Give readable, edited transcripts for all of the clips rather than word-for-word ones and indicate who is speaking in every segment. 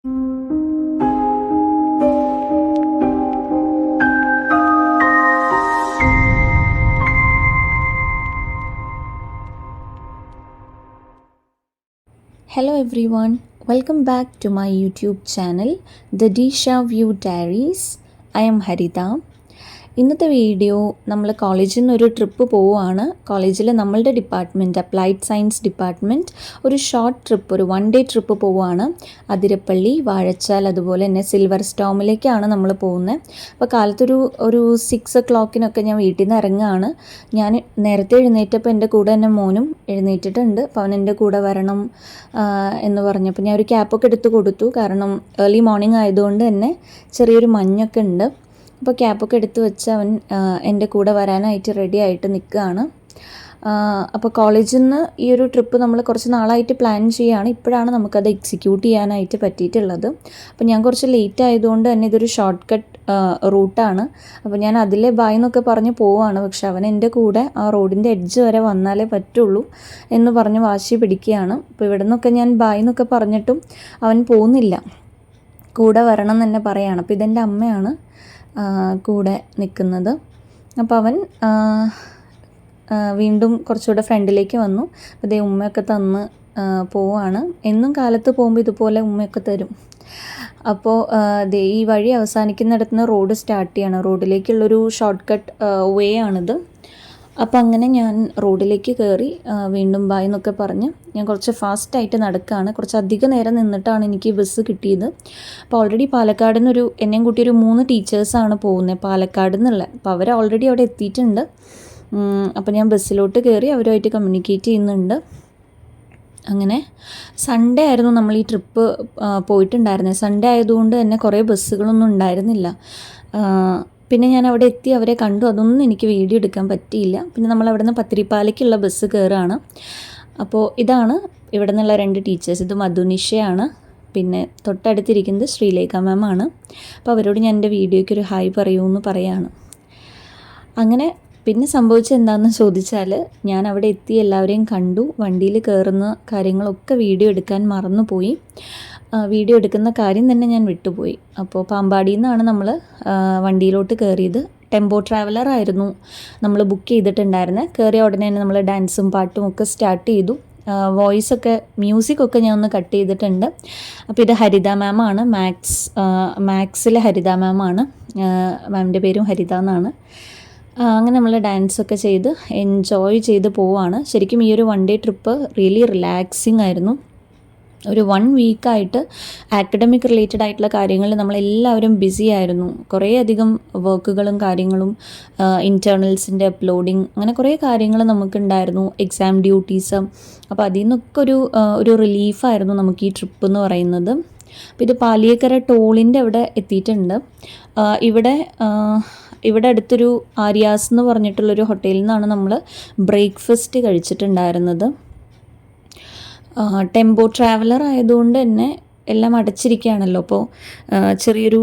Speaker 1: Hello everyone, welcome back to my YouTube channel, The Disha View Diaries. I am Harita. ഇന്നത്തെ video നമ്മൾ കോളേജിൽ നിന്നൊരു trip പോവുകയാണ്. കോളേജിൽ നമ്മളുടെ ഡിപ്പാർട്ട്മെൻറ്റ് അപ്ലൈഡ് സയൻസ് ഡിപ്പാർട്ട്മെൻറ്റ് ഒരു ഷോർട്ട് ട്രിപ്പ്, ഒരു 1 day ട്രിപ്പ് പോവുകയാണ്. അതിരപ്പള്ളി, വാഴച്ചാൽ, അതുപോലെ തന്നെ സിൽവർ സ്റ്റോമിലേക്കാണ് നമ്മൾ പോകുന്നത്. അപ്പോൾ കാലത്തൊരു 6 o'clock ഞാൻ വീട്ടിൽ നിന്ന് ഇറങ്ങുകയാണ്. ഞാൻ നേരത്തെ എഴുന്നേറ്റപ്പോൾ എൻ്റെ കൂടെ തന്നെ മോനും എഴുന്നേറ്റിട്ടുണ്ട്. അപ്പോൾ അവൻ എൻ്റെ കൂടെ വരണം എന്ന് പറഞ്ഞപ്പോൾ ഞാൻ ഒരു ക്യാപ്പൊക്കെ എടുത്ത് കൊടുത്തു. കാരണം ഏർലി മോർണിംഗ് ആയതുകൊണ്ട് തന്നെ ചെറിയൊരു മഞ്ഞൊക്കെ ഉണ്ട്. അപ്പോൾ ക്യാപ്പൊക്കെ എടുത്ത് വെച്ച് അവൻ എൻ്റെ കൂടെ വരാനായിട്ട് റെഡി ആയിട്ട് നിൽക്കുകയാണ്. അപ്പോൾ കോളേജിൽ നിന്ന് ഈ ഒരു ട്രിപ്പ് നമ്മൾ കുറച്ച് നാളായിട്ട് പ്ലാൻ ചെയ്യുകയാണ്. ഇപ്പോഴാണ് നമുക്കത് എക്സിക്യൂട്ട് ചെയ്യാനായിട്ട് പറ്റിയിട്ടുള്ളത്. അപ്പോൾ ഞാൻ കുറച്ച് ലേറ്റ് ആയതുകൊണ്ട് തന്നെ ഇതൊരു ഷോർട്ട് കട്ട് റൂട്ടാണ്. അപ്പോൾ ഞാൻ അതിലെ ബായ് എന്നൊക്കെ പറഞ്ഞ് പോവുകയാണ്. പക്ഷെ അവൻ എൻ്റെ കൂടെ ആ റോഡിൻ്റെ എഡ്ജ് വരെ വന്നാലേ പറ്റുള്ളൂ എന്ന് പറഞ്ഞ് വാശി പിടിക്കുകയാണ്. അപ്പോൾ ഇവിടെ നിന്നൊക്കെ ഞാൻ ബായ് എന്നൊക്കെ പറഞ്ഞിട്ടും അവൻ പോകുന്നില്ല, കൂടെ വരണം എന്ന് തന്നെ പറയുകയാണ്. അപ്പോൾ ഇതെൻ്റെ അമ്മയാണ് കൂടെ നിൽക്കുന്നത്. അപ്പോൾ അവൻ വീണ്ടും കുറച്ചുകൂടെ ഫ്രണ്ടിലേക്ക് വന്നു. അപ്പോൾ ഇതേ ഉമ്മയൊക്കെ തന്ന് പോവുകയാണ്. എന്നും കാലത്ത് പോകുമ്പോൾ ഇതുപോലെ ഉമ്മയൊക്കെ തരും. അപ്പോൾ ദേ ഈ വഴി അവസാനിക്കുന്നിടത്ത് നിന്ന് റോഡ് സ്റ്റാർട്ട് ചെയ്യാണ്. റോഡിലേക്കുള്ളൊരു ഷോർട്ട് കട്ട് വേ ആണിത്. അപ്പോൾ അങ്ങനെ ഞാൻ റോഡിലേക്ക് കയറി വീണ്ടും ബായ് എന്നൊക്കെ പറഞ്ഞ് ഞാൻ കുറച്ച് ഫാസ്റ്റായിട്ട് നടക്കുകയാണ്. കുറച്ച് അധികം നേരം നിന്നിട്ടാണ് എനിക്ക് ബസ് കിട്ടിയത്. അപ്പോൾ ഓൾറെഡി പാലക്കാട് നിന്നൊരു എന്നെയും കൂട്ടി ഒരു 3 ടീച്ചേഴ്സാണ് പോകുന്നത് പാലക്കാട് നിന്നുള്ള. അപ്പോൾ അവർ ഓൾറെഡി അവിടെ എത്തിയിട്ടുണ്ട്. അപ്പോൾ ഞാൻ ബസ്സിലോട്ട് കയറി അവരുമായിട്ട് കമ്മ്യൂണിക്കേറ്റ് ചെയ്യുന്നുണ്ട്. അങ്ങനെ സൺഡേ ആയിരുന്നു നമ്മൾ ഈ ട്രിപ്പ് പോയിട്ടുണ്ടായിരുന്നത്. സൺഡേ ആയതുകൊണ്ട് തന്നെ കുറേ ബസ്സുകളൊന്നും ഉണ്ടായിരുന്നില്ല. പിന്നെ ഞാൻ അവിടെ എത്തി അവരെ കണ്ടു. അതൊന്നും എനിക്ക് വീഡിയോ എടുക്കാൻ പറ്റിയില്ല. പിന്നെ നമ്മൾ അവിടെ നിന്ന് പത്തിരിപ്പാലയ്ക്കുള്ള ബസ് കയറുകയാണ്. അപ്പോൾ ഇതാണ് ഇവിടെ നിന്നുള്ള 2 ടീച്ചേഴ്സ്. ഇത് മധുനിഷയാണ്, പിന്നെ തൊട്ടടുത്തിരിക്കുന്നത് ശ്രീലേഖ മാം ആണ്. അപ്പോൾ അവരോട് ഞാൻ എൻ്റെ വീഡിയോയ്ക്ക് ഒരു ഹായ് പറയൂന്ന് പറയാണ്. അങ്ങനെ പിന്നെ സംഭവിച്ചത് എന്താണെന്ന് ചോദിച്ചാൽ, ഞാൻ അവിടെ എത്തി എല്ലാവരെയും കണ്ടു. വണ്ടിയിൽ കയറുന്ന കാര്യങ്ങളൊക്കെ വീഡിയോ എടുക്കാൻ മറന്നുപോയി. വീഡിയോ എടുക്കുന്ന കാര്യം തന്നെ ഞാൻ വിട്ടുപോയി. അപ്പോൾ പാമ്പാടിയിൽ നിന്നാണ് നമ്മൾ വണ്ടിയിലോട്ട് കയറിയത്. ടെമ്പോ ട്രാവലർ ആയിരുന്നു നമ്മൾ ബുക്ക് ചെയ്തിട്ടുണ്ടായിരുന്നത്. കയറിയ ഉടനെ തന്നെ നമ്മൾ ഡാൻസും പാട്ടും ഒക്കെ സ്റ്റാർട്ട് ചെയ്തു. വോയിസൊക്കെ മ്യൂസിക്കൊക്കെ ഞാൻ ഒന്ന് കട്ട് ചെയ്തിട്ടുണ്ട്. അപ്പോൾ ഇത് ഹരിത മാമാണ്, മാത്സിലെ ഹരിത മാമാണ്. മാമിൻ്റെ പേരും ഹരിത എന്നാണ്. അങ്ങനെ നമ്മൾ ഡാൻസൊക്കെ ചെയ്ത് എൻജോയ് ചെയ്ത് പോവുകയാണ്. ശരിക്കും ഈ ഒരു 1 day ട്രിപ്പ് റിയലി റിലാക്സിങ് ആയിരുന്നു. ഒരു 1 week ആക്കഡമിക് റിലേറ്റഡ് ആയിട്ടുള്ള കാര്യങ്ങളിൽ നമ്മളെല്ലാവരും ബിസി ആയിരുന്നു. കുറേ അധികം വർക്കുകളും കാര്യങ്ങളും, ഇൻറ്റേർണൽസിൻ്റെ അപ്ലോഡിങ്, അങ്ങനെ കുറേ കാര്യങ്ങൾ നമുക്കുണ്ടായിരുന്നു, എക്സാം ഡ്യൂട്ടീസ്. അപ്പോൾ അതിൽ നിന്നൊക്കെ ഒരു റിലീഫായിരുന്നു നമുക്ക് ഈ ട്രിപ്പ് എന്ന് പറയുന്നത്. അപ്പോൾ ഇത് പാലിയേക്കര ടോളിൻ്റെ അവിടെ എത്തിയിട്ടുണ്ട്. ഇവിടെ അടുത്തൊരു ആര്യാസ് എന്ന് പറഞ്ഞിട്ടുള്ളൊരു ഹോട്ടലിൽ നിന്നാണ് നമ്മൾ ബ്രേക്ക്ഫാസ്റ്റ് കഴിച്ചിട്ടുണ്ടായിരുന്നത്. ടെമ്പോ ട്രാവലർ ആയതുകൊണ്ട് തന്നെ എല്ലാം അടച്ചിരിക്കുകയാണല്ലോ. അപ്പോൾ ചെറിയൊരു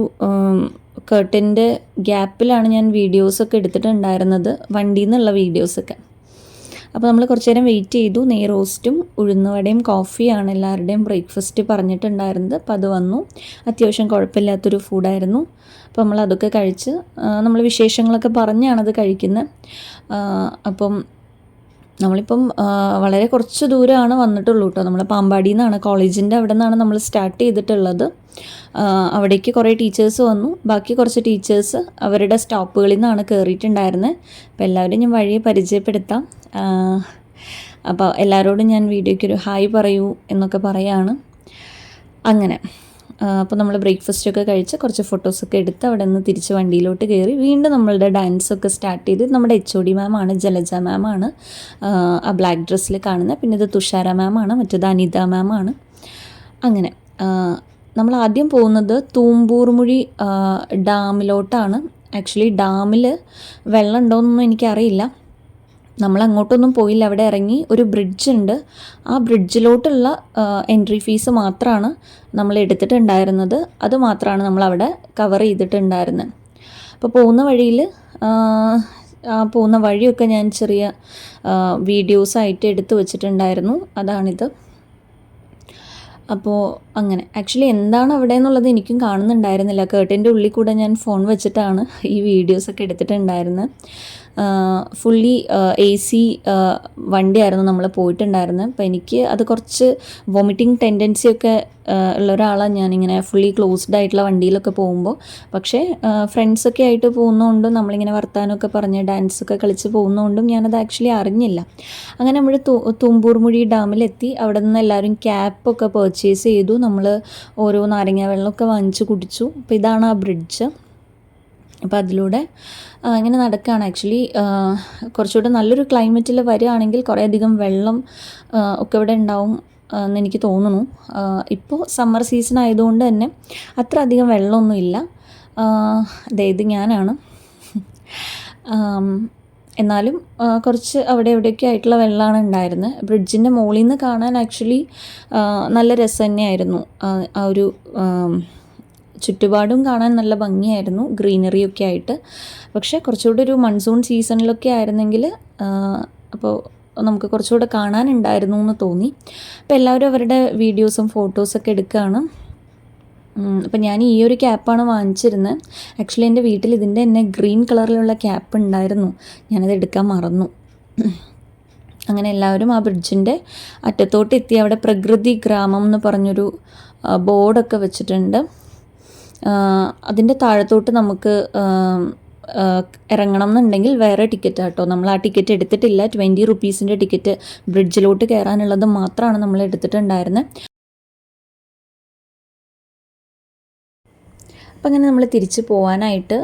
Speaker 1: കർട്ടൻ്റെ ഗ്യാപ്പിലാണ് ഞാൻ വീഡിയോസൊക്കെ എടുത്തിട്ടുണ്ടായിരുന്നത്, വണ്ടിയിൽ നിന്നുള്ള വീഡിയോസൊക്കെ. അപ്പോൾ നമ്മൾ കുറച്ച് നേരം വെയിറ്റ് ചെയ്തു. നെയ് റോസ്റ്റും ഉഴുന്നുവടയും കോഫിയാണ് എല്ലാവരുടെയും ബ്രേക്ക്ഫാസ്റ്റ് പറഞ്ഞിട്ടുണ്ടായിരുന്നത്. അപ്പോൾ അത് വന്നു. അത്യാവശ്യം കുഴപ്പമില്ലാത്തൊരു ഫുഡായിരുന്നു. അപ്പോൾ നമ്മളതൊക്കെ കഴിച്ച് നമ്മൾ വിശേഷങ്ങളൊക്കെ പറഞ്ഞാണത് കഴിക്കുന്നത്. അപ്പം നമ്മളിപ്പം വളരെ കുറച്ച് ദൂരമാണ് വന്നിട്ടുള്ളൂ കേട്ടോ. നമ്മൾ പാമ്പാടിയിൽ നിന്നാണ്, കോളേജിൻ്റെ അവിടെ നിന്നാണ് നമ്മൾ സ്റ്റാർട്ട് ചെയ്തിട്ടുള്ളത്. അവിടേക്ക് കുറേ ടീച്ചേഴ്സ് വന്നു. ബാക്കി കുറച്ച് ടീച്ചേഴ്സ് അവരുടെ സ്റ്റോപ്പുകളിൽ നിന്നാണ് കയറിയിട്ടുണ്ടായിരുന്നത്. അപ്പോൾ എല്ലാവരും ഞാൻ വഴിയെ പരിചയപ്പെടുത്താം. അപ്പോൾ എല്ലാവരോടും ഞാൻ വീഡിയോയ്ക്കൊരു ഹായ് പറയൂ എന്നൊക്കെ പറയാണ്. അങ്ങനെ അപ്പോൾ നമ്മൾ ബ്രേക്ക്ഫാസ്റ്റൊക്കെ കഴിച്ച് കുറച്ച് ഫോട്ടോസൊക്കെ എടുത്ത് അവിടെ നിന്ന് തിരിച്ച് വണ്ടിയിലോട്ട് കയറി വീണ്ടും നമ്മളുടെ ഡാൻസൊക്കെ സ്റ്റാർട്ട് ചെയ്ത്. നമ്മുടെ HOD മാമാണ്, ജലജ മാമാണ് ആ ബ്ലാക്ക് ഡ്രസ്സിൽ കാണുന്നത്. പിന്നെ ഇത് തുഷാര മാമാണ്, മറ്റേത് അനിത മാമാണ്. അങ്ങനെ നമ്മൾ ആദ്യം പോകുന്നത് തൂമ്പൂർമുഴി ഡാമിലോട്ടാണ്. ആക്ച്വലി ഡാമിൽ വെള്ളം ഉണ്ടോയെന്നൊന്നും എനിക്കറിയില്ല. നമ്മൾ അങ്ങോട്ടൊന്നും പോയില്ല. അവിടെ ഇറങ്ങി ഒരു ബ്രിഡ്ജുണ്ട്. ആ ബ്രിഡ്ജിലോട്ടുള്ള എൻട്രി ഫീസ് മാത്രമാണ് നമ്മൾ എടുത്തിട്ടുണ്ടായിരുന്നത്. അത് മാത്രമാണ് നമ്മളവിടെ കവർ ചെയ്തിട്ടുണ്ടായിരുന്നത്. അപ്പോൾ പോകുന്ന വഴിയൊക്കെ ഞാൻ ചെറിയ വീഡിയോസായിട്ട് എടുത്തു വച്ചിട്ടുണ്ടായിരുന്നു. അതാണിത്. അപ്പോൾ അങ്ങനെ ആക്ച്വലി എന്താണ് അവിടെ എന്നുള്ളത് എനിക്കും കാണുന്നുണ്ടായിരുന്നില്ല. കേർട്ടൻ്റെ ഉള്ളിൽ കൂടെ ഞാൻ ഫോൺ വെച്ചിട്ടാണ് ഈ വീഡിയോസൊക്കെ എടുത്തിട്ടുണ്ടായിരുന്നത്. ഫുള്ളി AC വണ്ടിയായിരുന്നു നമ്മൾ പോയിട്ടുണ്ടായിരുന്നത്. അപ്പോൾ എനിക്ക് അത് കുറച്ച് വോമിറ്റിംഗ് ടെൻഡൻസിയൊക്കെ ഉള്ള ഒരാളാണ് ഞാനിങ്ങനെ ഫുള്ളി ക്ലോസ്ഡ് ആയിട്ടുള്ള വണ്ടിയിലൊക്കെ പോകുമ്പോൾ. പക്ഷേ ഫ്രണ്ട്സൊക്കെ ആയിട്ട് പോകുന്നതുകൊണ്ടും നമ്മളിങ്ങനെ വർത്താനമൊക്കെ പറഞ്ഞ് ഡാൻസൊക്കെ കളിച്ച് പോകുന്നതുകൊണ്ടും ഞാനത് ആക്ച്വലി അറിഞ്ഞില്ല. അങ്ങനെ നമ്മൾ തുമ്പൂർമുഴി ഡാമിലെത്തി. അവിടെ നിന്ന് എല്ലാവരും ക്യാപ്പൊക്കെ പർച്ചേസ് ചെയ്തു. നമ്മൾ ഓരോ നാരങ്ങ വെള്ളമൊക്കെ വാങ്ങിച്ച് കുടിച്ചു. അപ്പോൾ ഇതാണ് ആ ബ്രിഡ്ജ്. അപ്പോൾ അതിലൂടെ ഇങ്ങനെ നടക്കുകയാണ്. ആക്ച്വലി കുറച്ചുകൂടെ നല്ലൊരു ക്ലൈമറ്റിൽ വരികയാണെങ്കിൽ കുറേയധികം വെള്ളം ഒക്കെ ഇവിടെ ഉണ്ടാവും എന്നെനിക്ക് തോന്നുന്നു. ഇപ്പോൾ സമ്മർ സീസൺ ആയതുകൊണ്ട് തന്നെ അത്ര അധികം വെള്ളമൊന്നുമില്ല. അതായത് ഞാനാണ്. എന്നാലും കുറച്ച് അവിടെ ഇവിടെയൊക്കെ ആയിട്ടുള്ള വെള്ളമാണ് ഉണ്ടായിരുന്നത്. ബ്രിഡ്ജിൻ്റെ മുകളിൽ നിന്ന് കാണാൻ ആക്ച്വലി നല്ല രസം തന്നെയായിരുന്നു. ആ ഒരു ചുറ്റുപാടും കാണാൻ നല്ല ഭംഗിയായിരുന്നു, ഗ്രീനറിയൊക്കെ ആയിട്ട്. പക്ഷേ കുറച്ചുകൂടി ഒരു മൺസൂൺ സീസണിലൊക്കെ ആയിരുന്നെങ്കിൽ അപ്പോൾ നമുക്ക് കുറച്ചുകൂടെ കാണാനുണ്ടായിരുന്നു എന്ന് തോന്നി. അപ്പോൾ എല്ലാവരും അവരുടെ വീഡിയോസും ഫോട്ടോസൊക്കെ എടുക്കുകയാണ്. അപ്പം ഞാൻ ഈ ഒരു ക്യാപ്പാണ് വാങ്ങിച്ചിരുന്നത്. ആക്ച്വലി എൻ്റെ വീട്ടിൽ ഇതിൻ്റെ തന്നെ ഗ്രീൻ കളറിലുള്ള ക്യാപ്പ് ഉണ്ടായിരുന്നു. ഞാനത് എടുക്കാൻ മറന്നു. അങ്ങനെ എല്ലാവരും ആ ബ്രിഡ്ജിൻ്റെ അറ്റത്തോട്ട് എത്തി. അവിടെ പ്രകൃതി ഗ്രാമം എന്ന് പറഞ്ഞൊരു ബോർഡൊക്കെ വെച്ചിട്ടുണ്ട്. അതിൻ്റെ താഴത്തോട്ട് നമുക്ക് ഇറങ്ങണം എന്നുണ്ടെങ്കിൽ വേറെ ടിക്കറ്റ് കേട്ടോ. നമ്മൾ ആ ടിക്കറ്റ് എടുത്തിട്ടില്ല. 20 റുപ്പീസിൻ്റെ ടിക്കറ്റ് ബ്രിഡ്ജിലോട്ട് കയറാനുള്ളത് മാത്രമാണ് നമ്മൾ എടുത്തിട്ടുണ്ടായിരുന്നത്. അപ്പം അങ്ങനെ നമ്മൾ തിരിച്ച് പോകാനായിട്ട്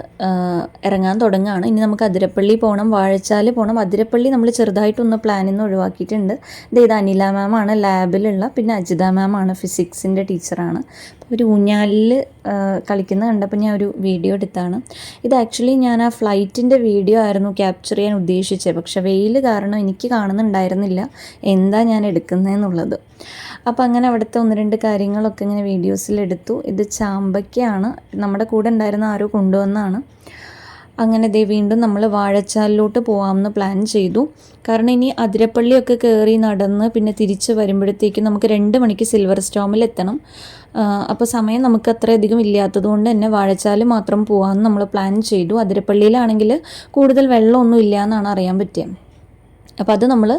Speaker 1: ഇറങ്ങാൻ തുടങ്ങുകയാണ്. ഇനി നമുക്ക് അതിരപ്പള്ളി പോകണം, വാഴച്ചാൽ പോകണം. അതിരപ്പള്ളി നമ്മൾ ചെറുതായിട്ടൊന്ന് പ്ലാനിൽ നിന്ന് ഒഴിവാക്കിയിട്ടുണ്ട്. ഇത് അനില മാമാണ് ലാബിലുള്ള, പിന്നെ അജിത മാമാണ് ഫിസിക്സിൻ്റെ ടീച്ചറാണ്. ഒരു ഊഞ്ഞാലിൽ കളിക്കുന്നത് കണ്ടപ്പോൾ ഞാൻ ഒരു വീഡിയോ എടുത്താണ്. ഇത് ആക്ച്വലി ഞാൻ ആ ഫ്ലൈറ്റിൻ്റെ വീഡിയോ ആയിരുന്നു ക്യാപ്ചർ ചെയ്യാൻ ഉദ്ദേശിച്ചത്. പക്ഷേ വെയിൽ കാരണം എനിക്ക് കാണുന്നുണ്ടായിരുന്നില്ല എന്താ ഞാൻ എടുക്കുന്നതെന്നുള്ളത്. അപ്പോൾ അങ്ങനെ അവിടുത്തെ 1-2 കാര്യങ്ങളൊക്കെ ഇങ്ങനെ വീഡിയോസിലെടുത്തു. ഇത് ചാമ്പയ്ക്കാണ്, നമ്മുടെ കൂടെ ഉണ്ടായിരുന്ന ആരോ കൊണ്ടുവന്നാണ്. അങ്ങനെ വീണ്ടും നമ്മൾ വാഴച്ചാലിലോട്ട് പോകാമെന്ന് പ്ലാൻ ചെയ്തു. കാരണം ഇനി അതിരപ്പള്ളിയൊക്കെ കയറി നടന്ന് പിന്നെ തിരിച്ച് വരുമ്പോഴത്തേക്കും നമുക്ക് 2 മണിക്ക് സിൽവർ സ്റ്റോമിൽ എത്തണം. അപ്പോൾ സമയം നമുക്ക് അത്രയധികം ഇല്ലാത്തത് കൊണ്ട് തന്നെ വാഴച്ചാൽ മാത്രം പോകാമെന്ന് നമ്മൾ പ്ലാൻ ചെയ്തു. അതിരപ്പള്ളിയിലാണെങ്കിൽ കൂടുതൽ വെള്ളമൊന്നും ഇല്ല എന്നാണ് അറിയാൻ പറ്റിയത്. അപ്പോൾ അത് നമ്മൾ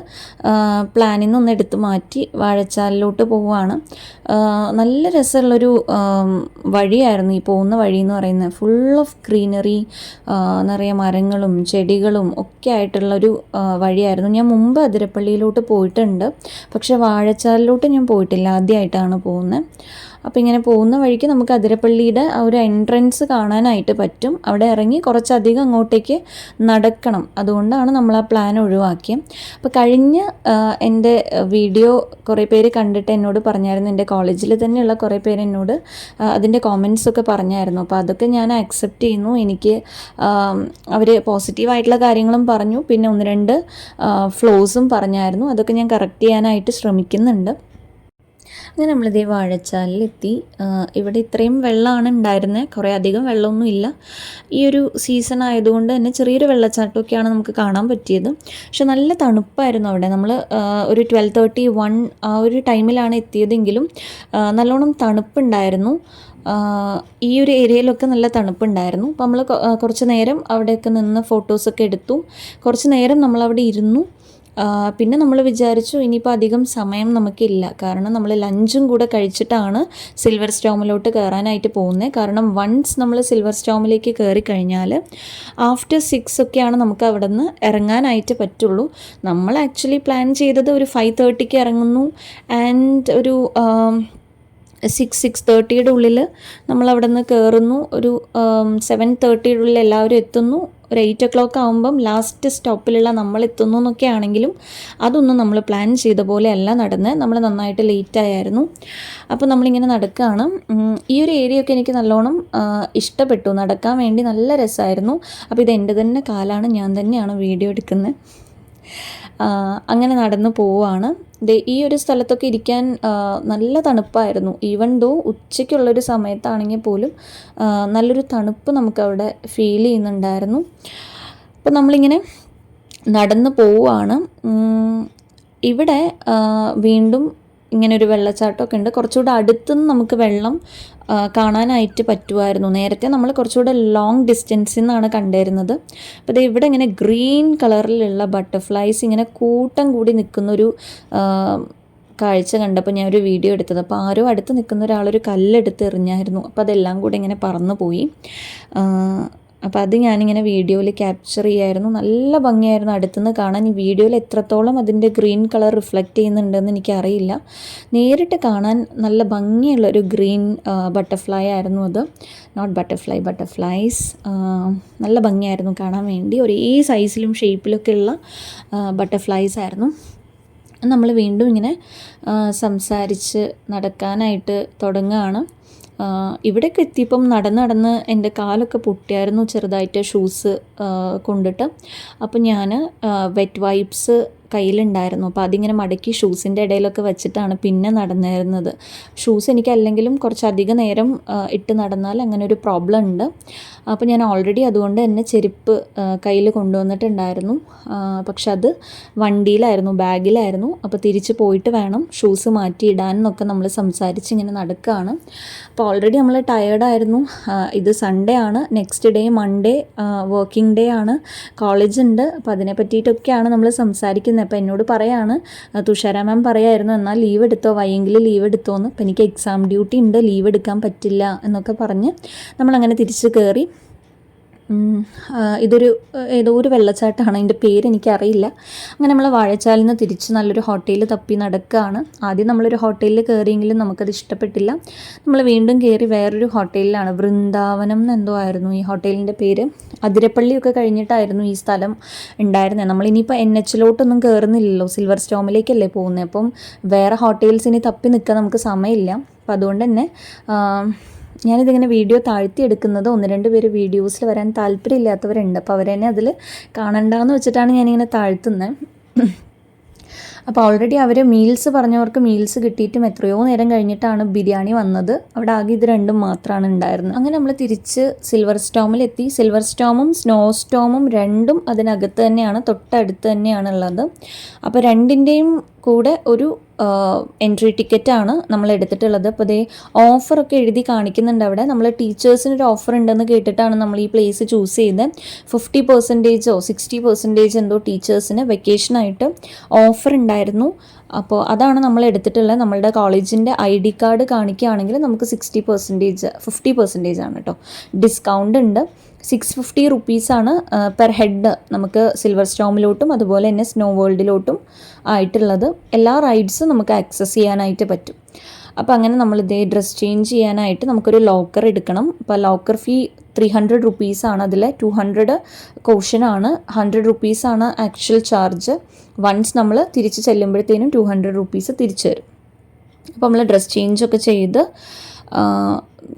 Speaker 1: പ്ലാനിൽ നിന്നൊന്ന് എടുത്ത് മാറ്റി വാഴച്ചാലിലോട്ട് പോവുകയാണ്. നല്ല രസമുള്ളൊരു വഴിയായിരുന്നു ഈ പോകുന്ന വഴി എന്ന് പറയുന്നത്. ഫുൾ ഓഫ് ഗ്രീനറി, നിറയെ മരങ്ങളും ചെടികളും ഒക്കെ ആയിട്ടുള്ളൊരു വഴിയായിരുന്നു. ഞാൻ മുമ്പ് അതിരപ്പള്ളിയിലോട്ട് പോയിട്ടുണ്ട്, പക്ഷേ വാഴച്ചാലിലോട്ട് ഞാൻ പോയിട്ടില്ല, ആദ്യമായിട്ടാണ് പോകുന്നത്. അപ്പോൾ ഇങ്ങനെ പോകുന്ന വഴിക്ക് നമുക്ക് അതിരപ്പള്ളിയുടെ ആ ഒരു എൻട്രൻസ് കാണാനായിട്ട് പറ്റും. അവിടെ ഇറങ്ങി കുറച്ചധികം അങ്ങോട്ടേക്ക് നടക്കണം. അതുകൊണ്ടാണ് നമ്മൾ ആ പ്ലാൻ ഒഴിവാക്കിയത്. അപ്പോൾ കഴിഞ്ഞ എൻ്റെ വീഡിയോ കുറേ പേര് കണ്ടിട്ട് എന്നോട് പറഞ്ഞായിരുന്നു. എൻ്റെ കോളേജിൽ തന്നെയുള്ള കുറേ പേര് എന്നോട് അതിൻ്റെ കോമൻസൊക്കെ പറഞ്ഞായിരുന്നു. അപ്പോൾ അതൊക്കെ ഞാൻ അക്സെപ്റ്റ് ചെയ്യുന്നു. എനിക്ക് അവർ പോസിറ്റീവായിട്ടുള്ള കാര്യങ്ങളും പറഞ്ഞു, പിന്നെ 1-2 ഫ്ലോസും പറഞ്ഞായിരുന്നു. അതൊക്കെ ഞാൻ കറക്റ്റ് ചെയ്യാനായിട്ട് ശ്രമിക്കുന്നുണ്ട്. അങ്ങനെ നമ്മളിതേ വാഴച്ചാലിലെത്തി. ഇവിടെ ഇത്രയും വെള്ളമാണ് ഉണ്ടായിരുന്നത്, കുറേ അധികം വെള്ളമൊന്നും ഇല്ല. ഈ ഒരു സീസൺ ആയതുകൊണ്ട് തന്നെ ചെറിയൊരു വെള്ളച്ചാട്ടമൊക്കെയാണ് നമുക്ക് കാണാൻ പറ്റിയത്. പക്ഷെ നല്ല തണുപ്പായിരുന്നു അവിടെ. നമ്മൾ ഒരു 12:31 ആ ഒരു ടൈമിലാണ് എത്തിയതെങ്കിലും നല്ലോണം തണുപ്പുണ്ടായിരുന്നു. ഈ ഒരു ഏരിയയിലൊക്കെ നല്ല തണുപ്പുണ്ടായിരുന്നു. അപ്പോൾ നമ്മൾ കുറച്ച് നേരം അവിടെയൊക്കെ നിന്ന് ഫോട്ടോസൊക്കെ എടുത്തു. കുറച്ച് നേരം നമ്മളവിടെ ഇരുന്നു. പിന്നെ നമ്മൾ വിചാരിച്ചു ഇനിയിപ്പോൾ അധികം സമയം നമുക്കില്ല, കാരണം നമ്മൾ ലഞ്ചും കൂടെ കഴിച്ചിട്ടാണ് സിൽവർ സ്റ്റോമിലോട്ട് കയറാനായിട്ട് പോകുന്നത്. കാരണം വൺസ് നമ്മൾ സിൽവർ സ്റ്റോമിലേക്ക് കയറി കഴിഞ്ഞാൽ ആഫ്റ്റർ 6 ഒക്കെയാണ് നമുക്ക് അവിടെ നിന്ന് ഇറങ്ങാനായിട്ട് പറ്റുള്ളൂ. നമ്മൾ ആക്ച്വലി പ്ലാൻ ചെയ്തത് ഒരു 5:30ക്ക് ഇറങ്ങുന്നു ആൻഡ് ഒരു 6:30യുടെ ഉള്ളിൽ നമ്മളവിടെ നിന്ന് കയറുന്നു. ഒരു 7:30യുടെ ഉള്ളിൽ എല്ലാവരും എത്തുന്നു. ഒരു 8 o'clock ആകുമ്പം ലാസ്റ്റ് സ്റ്റോപ്പിലുള്ള നമ്മൾ എത്തുന്നു എന്നൊക്കെ ആണെങ്കിലും അതൊന്നും നമ്മൾ പ്ലാൻ ചെയ്ത പോലെ അല്ല നടന്നത്. നമ്മൾ നന്നായിട്ട് ലേറ്റായിരുന്നു. അപ്പോൾ നമ്മളിങ്ങനെ നടക്കുകയാണ്. ഈ ഒരു ഏരിയ ഒക്കെ എനിക്ക് നല്ലോണം ഇഷ്ടപ്പെട്ടു. നടക്കാൻ വേണ്ടി നല്ല രസമായിരുന്നു. അപ്പോൾ ഇത് എൻ്റെ തന്നെ കാലാണ്, ഞാൻ തന്നെയാണ് വീഡിയോ എടുക്കുന്നത്. അങ്ങനെ നടന്നു പോവുകയാണ്. ഈ ഒരു സ്ഥലത്തൊക്കെ ഇരിക്കാൻ നല്ല തണുപ്പായിരുന്നു. ഈവൻ ദോ ഉച്ചയ്ക്കുള്ളൊരു സമയത്താണെങ്കിൽ പോലും നല്ലൊരു തണുപ്പ് നമുക്കവിടെ ഫീൽ ചെയ്യുന്നുണ്ടായിരുന്നു. അപ്പോൾ നമ്മളിങ്ങനെ നടന്നു പോവുകയാണ്. ഇവിടെ വീണ്ടും ഇങ്ങനൊരു വെള്ളച്ചാട്ടമൊക്കെ ഉണ്ട്. കുറച്ചുകൂടെ അടുത്തുനിന്ന് നമുക്ക് വെള്ളം കാണാനായിട്ട് പറ്റുമായിരുന്നു. നേരത്തെ നമ്മൾ കുറച്ചുകൂടെ ലോങ് ഡിസ്റ്റൻസിൽ നിന്നാണ് കണ്ടിരുന്നത്. അപ്പോൾ ഇത് ഇവിടെ ഇങ്ങനെ ഗ്രീൻ കളറിലുള്ള ബട്ടർഫ്ലൈസ് ഇങ്ങനെ കൂട്ടം കൂടി നിൽക്കുന്നൊരു കാഴ്ച കണ്ടപ്പോൾ ഞാനൊരു വീഡിയോ എടുത്തത്. അപ്പോൾ ആരോ അടുത്ത് നിൽക്കുന്ന ഒരാളൊരു കല്ലെടുത്ത് എറിഞ്ഞായിരുന്നു. അപ്പോൾ അതെല്ലാം കൂടി ഇങ്ങനെ പറന്നു പോയി. അപ്പോൾ അത് ഞാനിങ്ങനെ വീഡിയോയിൽ ക്യാപ്ചർ ചെയ്യായിരുന്നു. നല്ല ഭംഗിയായിരുന്നു അടുത്തുനിന്ന് കാണാൻ. ഈ വീഡിയോയിൽ എത്രത്തോളം അതിൻ്റെ ഗ്രീൻ കളർ റിഫ്ലക്റ്റ് ചെയ്യുന്നുണ്ടെന്ന് എനിക്കറിയില്ല. നേരിട്ട് കാണാൻ നല്ല ഭംഗിയുള്ളൊരു ഗ്രീൻ ബട്ടർഫ്ലൈ ആയിരുന്നു അത്. Not butterfly, butterflies. നല്ല ഭംഗിയായിരുന്നു കാണാൻ വേണ്ടി. ഒരേ സൈസിലും ഷേപ്പിലൊക്കെ ഉള്ള ബട്ടർഫ്ലൈസ് ആയിരുന്നു. നമ്മൾ വീണ്ടും ഇങ്ങനെ സംസാരിച്ച് നടക്കാനായിട്ട് തുടങ്ങുകയാണ്. ഇവിടേക്ക് എത്തിയപ്പം നടന്ന് എൻ്റെ കാലൊക്കെ പൊട്ടിയായിരുന്നു ചെറുതായിട്ട് ഷൂസ് കൊണ്ടിട്ട്. അപ്പം ഞാൻ വെറ്റ് വൈപ്സ് കയ്യിലുണ്ടായിരുന്നു. അപ്പോൾ അതിങ്ങനെ മടക്കി ഷൂസിൻ്റെ ഇടയിലൊക്കെ വെച്ചിട്ടാണ് പിന്നെ നടന്നിരുന്നത്. ഷൂസ് എനിക്ക് അല്ലെങ്കിലും കുറച്ചധികം നേരം ഇട്ട് നടന്നാൽ അങ്ങനെ ഒരു പ്രോബ്ലം ഉണ്ട്. അപ്പോൾ ഞാൻ ഓൾറെഡി അതുകൊണ്ട് തന്നെ ചെരുപ്പ് കയ്യിൽ കൊണ്ടുവന്നിട്ടുണ്ടായിരുന്നു. പക്ഷെ അത് വണ്ടിയിലായിരുന്നു, ബാഗിലായിരുന്നു. അപ്പോൾ തിരിച്ച് പോയിട്ട് വേണം ഷൂസ് മാറ്റി ഇടാനെന്നൊക്കെ നമ്മൾ സംസാരിച്ച് ഇങ്ങനെ നടക്കുകയാണ്. അപ്പോൾ ഓൾറെഡി നമ്മൾ ടയേർഡായിരുന്നു. ഇത് സൺഡേ ആണ്. Next day Monday working day ആണ്. കോളേജ് ഉണ്ട്. അപ്പോൾ അതിനെ പറ്റിയിട്ടൊക്കെയാണ് നമ്മൾ സംസാരിക്കുന്നത്. അപ്പോൾ എന്നോട് പറയാണ്, തുഷാര മാം പറയായിരുന്നു എന്നാൽ ലീവ് എടുത്തോ, വയ്യെങ്കിൽ ലീവ് എടുത്തോന്ന്. അപ്പോൾ എനിക്ക് എക്സാം ഡ്യൂട്ടി ഉണ്ട്, ലീവ് എടുക്കാൻ പറ്റില്ല എന്നൊക്കെ പറഞ്ഞ് നമ്മളങ്ങനെ തിരിച്ച് കയറി. ഇതൊരു ഏതോ ഒരു വെള്ളച്ചാട്ടമാണ്, അതിൻ്റെ പേരെനിക്കറിയില്ല. അങ്ങനെ നമ്മൾ വാഴച്ചാലിൽ നിന്ന് തിരിച്ച് നല്ലൊരു ഹോട്ടലിൽ തപ്പി നടക്കുകയാണ്. ആദ്യം നമ്മളൊരു ഹോട്ടലിൽ കയറിയെങ്കിലും നമുക്കത് ഇഷ്ടപ്പെട്ടില്ല. നമ്മൾ വീണ്ടും കയറി വേറൊരു ഹോട്ടലിലാണ്, വൃന്ദാവനം എന്നെന്തോ ആയിരുന്നു ഈ ഹോട്ടലിൻ്റെ പേര്. അതിരപ്പള്ളിയൊക്കെ കഴിഞ്ഞിട്ടായിരുന്നു ഈ സ്ഥലം ഉണ്ടായിരുന്നത്. നമ്മളിനിയിപ്പോൾ NH കയറുന്നില്ലല്ലോ, സിൽവർ സ്റ്റോമിലേക്കല്ലേ പോകുന്നത്. അപ്പം വേറെ ഹോട്ടൽസ് ഇനി തപ്പി നിൽക്കാൻ നമുക്ക് സമയമില്ല. അപ്പം അതുകൊണ്ട് തന്നെ ഞാനിതിങ്ങനെ വീഡിയോ താഴ്ത്തി എടുക്കുന്നത് 1-2 പേര് വീഡിയോസിൽ വരാൻ താല്പര്യമില്ലാത്തവരുണ്ട്. അപ്പോൾ അവരെന്നെ അതിൽ കാണണ്ടെന്ന് വെച്ചിട്ടാണ് ഞാനിങ്ങനെ താഴ്ത്തുന്നത്. അപ്പോൾ ഓൾറെഡി അവർ മീൽസ് പറഞ്ഞവർക്ക് മീൽസ് കിട്ടിയിട്ടും എത്രയോ നേരം കഴിഞ്ഞിട്ടാണ് ബിരിയാണി വന്നത്. അവിടെ ആകെ ഇത് രണ്ടും മാത്രമാണ് ഉണ്ടായിരുന്നത്. അങ്ങനെ നമ്മൾ തിരിച്ച് സിൽവർ സ്റ്റോമിലെത്തി. സിൽവർ സ്റ്റോമും സ്നോ സ്റ്റോമും രണ്ടും അതിനകത്ത് തന്നെയാണ്, തൊട്ടടുത്ത് തന്നെയാണ് ഉള്ളത്. അപ്പോൾ രണ്ടിൻ്റെയും കൂടെ ഒരു എൻട്രി ടിക്കറ്റാണ് നമ്മൾ എടുത്തിട്ടുള്ളത്. അപ്പോൾ അതേ ഓഫറൊക്കെ എഴുതി കാണിക്കുന്നുണ്ട് അവിടെ. നമ്മൾ ടീച്ചേഴ്സിനൊരു ഓഫർ ഉണ്ടെന്ന് കേട്ടിട്ടാണ് നമ്മൾ ഈ പ്ലേസ് ചൂസ് ചെയ്തത്. 50% 60% എന്തോ ടീച്ചേഴ്സിന് വെക്കേഷനായിട്ട് ഓഫർ ഉണ്ടായിരുന്നു. അപ്പോൾ അതാണ് നമ്മൾ എടുത്തിട്ടുള്ളത്. നമ്മളുടെ കോളേജിൻ്റെ ID കാർഡ് കാണിക്കുകയാണെങ്കിൽ നമുക്ക് 60%, 50% ആണ് കേട്ടോ ഡിസ്കൗണ്ട് ഉണ്ട്. 650 റുപ്പീസാണ് പെർ ഹെഡ് നമുക്ക് സിൽവർ സ്റ്റോമിലോട്ടും അതുപോലെ തന്നെ സ്നോ വേൾഡിലോട്ടും ആയിട്ടുള്ളത്. എല്ലാ റൈഡ്സും നമുക്ക് ആക്സസ് ചെയ്യാനായിട്ട് പറ്റും. അപ്പോൾ അങ്ങനെ നമ്മളിതേ ഡ്രസ് ചേഞ്ച് ചെയ്യാനായിട്ട് നമുക്കൊരു ലോക്കർ എടുക്കണം. അപ്പോൾ ലോക്കർ ഫീ 300 റുപ്പീസാണ്. അതിൽ 200 കോഷനാണ്, 100 റുപ്പീസാണ് ആക്ച്വൽ ചാർജ്. വൺസ് നമ്മൾ തിരിച്ച് ചെല്ലുമ്പോഴത്തേനും 200 റുപ്പീസ് തിരിച്ചു തരും. അപ്പോൾ നമ്മൾ ഡ്രസ് ചേഞ്ചൊക്കെ ചെയ്ത്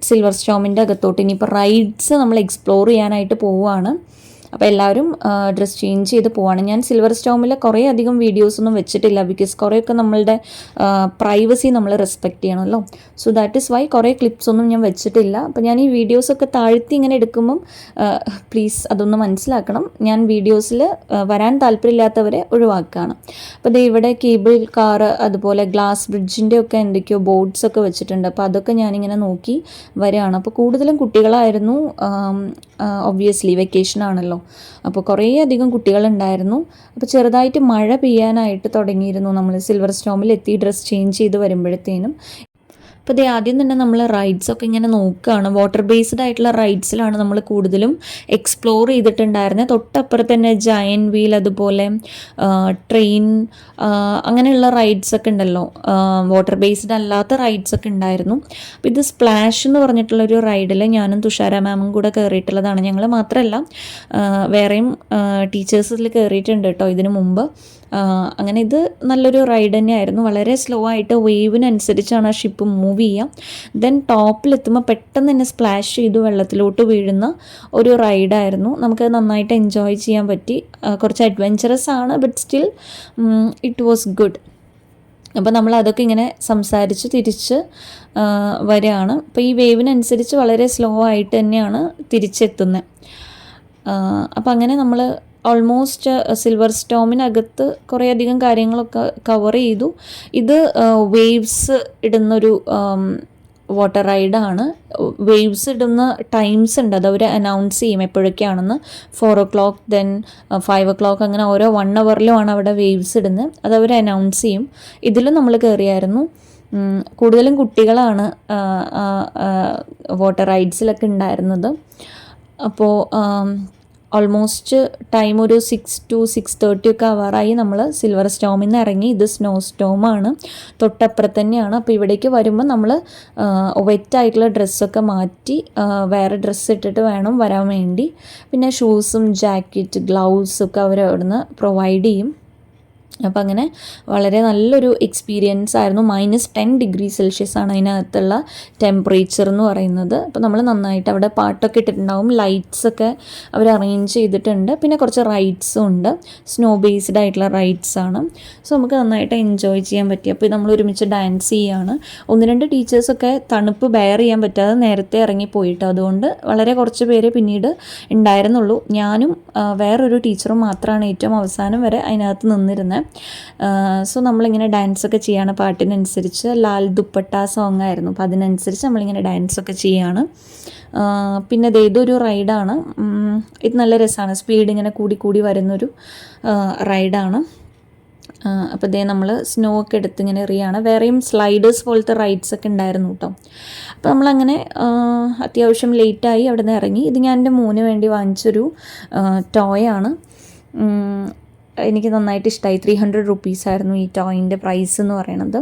Speaker 1: സിൽവർ സ്റ്റോമിൻ്റെ അകത്തോട്ട് ഇനിയിപ്പോൾ റൈഡ്സ് നമ്മൾ എക്സ്പ്ലോർ ചെയ്യാനായിട്ട് പോവുകയാണ്. അപ്പോൾ എല്ലാവരും ഡ്രസ് ചേഞ്ച് ചെയ്ത് പോവാണ്. ഞാൻ സിൽവർ സ്റ്റോമിൽ കുറേ അധികം വീഡിയോസൊന്നും വെച്ചിട്ടില്ല. ബിക്കോസ് കുറേയൊക്കെ നമ്മളുടെ പ്രൈവസി നമ്മൾ റെസ്പെക്റ്റ് ചെയ്യണമല്ലോ. സോ ദാറ്റ് ഈസ് വൈ കുറേ ക്ലിപ്സൊന്നും ഞാൻ വെച്ചിട്ടില്ല. അപ്പോൾ ഞാൻ ഈ വീഡിയോസൊക്കെ താഴ്ത്തി ഇങ്ങനെ എടുക്കുമ്പം പ്ലീസ് അതൊന്ന് മനസ്സിലാക്കണം. ഞാൻ വീഡിയോസിൽ വരാൻ താല്പര്യമില്ലാത്തവരെ ഒഴിവാക്കുകയാണ്. അപ്പോൾ ഇത് ഇവിടെ കേബിൾ കാർ അതുപോലെ ഗ്ലാസ് ബ്രിഡ്ജിൻ്റെ ഒക്കെ എന്തൊക്കെയോ ബോർഡ്സൊക്കെ വെച്ചിട്ടുണ്ട്. അപ്പോൾ അതൊക്കെ ഞാനിങ്ങനെ നോക്കി വരികയാണ്. അപ്പോൾ കൂടുതലും കുട്ടികളായിരുന്നു. ഒബ്വിയസ്ലി വെക്കേഷൻ ആണല്ലോ. അപ്പോൾ കുറേ അധികം കുട്ടികളുണ്ടായിരുന്നു. അപ്പോൾ ചെറുതായിട്ട് മഴ പെയ്യാനായിട്ട് തുടങ്ങിയിരുന്നു നമ്മൾ സിൽവർ സ്റ്റോമിൽ എത്തി ഡ്രസ് ചേഞ്ച് ചെയ്ത് വരുമ്പോഴത്തേനും. അപ്പോൾ ഇത് ആദ്യം തന്നെ നമ്മൾ റൈഡ്സൊക്കെ ഇങ്ങനെ നോക്കുകയാണ്. വാട്ടർ ബേസ്ഡ് ആയിട്ടുള്ള റൈഡ്സിലാണ് നമ്മൾ കൂടുതലും എക്സ്പ്ലോർ ചെയ്തിട്ടുണ്ടായിരുന്നത്. തൊട്ടപ്പുറത്ത് തന്നെ ജയൻറ്റ് വീൽ അതുപോലെ ട്രെയിൻ അങ്ങനെയുള്ള റൈഡ്സൊക്കെ ഉണ്ടല്ലോ. വാട്ടർ ബേസ്ഡ് അല്ലാത്ത റൈഡ്സൊക്കെ ഉണ്ടായിരുന്നു. അപ്പോൾ ഇത് സ്പ്ലാഷ് എന്ന് പറഞ്ഞിട്ടുള്ളൊരു റൈഡിൽ ഞാനും തുഷാര മാമും കൂടെ കയറിയിട്ടുള്ളതാണ്. ഞങ്ങൾ മാത്രമല്ല വേറെയും ടീച്ചേഴ്സ് ഇതിൽ കയറിയിട്ടുണ്ട് കേട്ടോ ഇതിനു മുമ്പ്. അങ്ങനെ ഇത് നല്ലൊരു റൈഡ് തന്നെയായിരുന്നു. വളരെ സ്ലോ ആയിട്ട് വേവിനനുസരിച്ചാണ് ആ ഷിപ്പ് മൂവ് ചെയ്യുക. ദെൻ ടോപ്പിലെത്തുമ്പോൾ പെട്ടെന്ന് തന്നെ സ്പ്ലാഷ് ചെയ്ത് വെള്ളത്തിലോട്ട് വീഴുന്ന ഒരു റൈഡായിരുന്നു. നമുക്കത് നന്നായിട്ട് എൻജോയ് ചെയ്യാൻ പറ്റി. കുറച്ച് അഡ്വെഞ്ചറസ് ആണ്, but still it was good. അപ്പോൾ നമ്മൾ അതൊക്കെ ഇങ്ങനെ സംസാരിച്ച് തിരിച്ച് വരികയാണ്. അപ്പോൾ ഈ വേവിനനുസരിച്ച് വളരെ സ്ലോ ആയിട്ട് തന്നെയാണ് തിരിച്ചെത്തുന്നത്. അപ്പോൾ അങ്ങനെ നമ്മൾ ഓൾമോസ്റ്റ് സിൽവർ സ്റ്റോമിനകത്ത് കുറേയധികം കാര്യങ്ങളൊക്കെ കവർ ചെയ്തു. ഇത് വേവ്സ് ഇടുന്നൊരു വാട്ടർ റൈഡാണ്. വേവ്സ് ഇടുന്ന ടൈംസ് ഉണ്ട്, അത് അവർ അനൗൺസ് ചെയ്യും എപ്പോഴൊക്കെയാണെന്ന്. 4 o'clock, ദെൻ 5 o'clock, അങ്ങനെ ഓരോ 1 hourലുമാണ് അവിടെ വേവ്സ് ഇടുന്നത്, അത് അവർ അനൗൺസ് ചെയ്യും. ഇതിലും നമ്മൾ കയറിയായിരുന്നു. കൂടുതലും കുട്ടികളാണ് വാട്ടർ റൈഡ്സിലൊക്കെ ഉണ്ടായിരുന്നത്. അപ്പോൾ ഓൾമോസ്റ്റ് ടൈം ഒരു 6 to 6:30 ഒക്കെ ആവാറായി. നമ്മൾ സിൽവർ സ്റ്റോമിൽ നിന്ന് ഇറങ്ങി. ഇത് സ്നോ സ്റ്റോമാണ്, തൊട്ടപ്പുറത്ത് തന്നെയാണ്. അപ്പോൾ ഇവിടേക്ക് വരുമ്പോൾ നമ്മൾ വെറ്റായിട്ടുള്ള ഡ്രസ്സൊക്കെ മാറ്റി വേറെ ഡ്രസ്സ് ഇട്ടിട്ട് വേണം വരാൻ വേണ്ടി. പിന്നെ ഷൂസും ജാക്കറ്റ് ഗ്ലൗസൊക്കെ അവർ അവിടുന്ന് പ്രൊവൈഡ് ചെയ്യും. അപ്പോൾ അങ്ങനെ വളരെ നല്ലൊരു എക്സ്പീരിയൻസ് ആയിരുന്നു. -10 degree Celsius ആണ് അതിനകത്തുള്ള ടെമ്പറേച്ചർ എന്ന് പറയുന്നത്. അപ്പോൾ നമ്മൾ നന്നായിട്ട് അവിടെ പാട്ടൊക്കെ ഇട്ടിട്ടുണ്ടാവും, ലൈറ്റ്സൊക്കെ അവർ അറേഞ്ച് ചെയ്തിട്ടുണ്ട്. പിന്നെ കുറച്ച് റൈഡ്സും ഉണ്ട്, സ്നോ ബേസ്ഡ് ആയിട്ടുള്ള റൈഡ്സ് ആണ്. സോ നമുക്ക് നന്നായിട്ട് എൻജോയ് ചെയ്യാൻ പറ്റി. അപ്പോൾ നമ്മൾ ഒരുമിച്ച് ഡാൻസ് ചെയ്യുകയാണ്. 1-2 ടീച്ചേഴ്സൊക്കെ തണുപ്പ് ബെയർ ചെയ്യാൻ പറ്റാതെ നേരത്തെ ഇറങ്ങിപ്പോയിട്ട്, അതുകൊണ്ട് വളരെ കുറച്ച് പേര് പിന്നീട് ഉണ്ടായിരുന്നുള്ളൂ. ഞാനും വേറൊരു ടീച്ചറും മാത്രമാണ് ഏറ്റവും അവസാനം വരെ അതിനകത്ത് നിന്നിരുന്നത്. സോ നമ്മളിങ്ങനെ ഡാൻസൊക്കെ ചെയ്യാണ് പാട്ടിനനുസരിച്ച്. ലാൽ ദുപ്പട്ട സോങ് ആയിരുന്നു, അപ്പോൾ അതിനനുസരിച്ച് നമ്മളിങ്ങനെ ഡാൻസൊക്കെ ചെയ്യാണ്. പിന്നെ ഇതൊരു റൈഡാണ്. ഇത് നല്ല രസമാണ്, സ്പീഡ് ഇങ്ങനെ കൂടി വരുന്നൊരു റൈഡാണ്. അപ്പോൾ നമ്മൾ സ്നോ ഒക്കെ എടുത്ത് ഇങ്ങനെ എറിയാണ്. വേറെയും സ്ലൈഡേഴ്സ് പോലത്തെ റൈഡ്സ് ഒക്കെ ഉണ്ടായിരുന്നു കേട്ടോ. അപ്പോൾ നമ്മളങ്ങനെ അത്യാവശ്യം ലേറ്റായി അവിടെ നിന്ന് ഇറങ്ങി. ഇത് ഞാൻ എൻ്റെ മോന് വേണ്ടി വാങ്ങിച്ചൊരു ടോയാണ്. എനിക്ക് നന്നായിട്ട് ഇഷ്ടമായി. 300 rupees ആയിരുന്നു ഈ ടോയിൻ്റെ പ്രൈസ് എന്ന് പറയുന്നത്.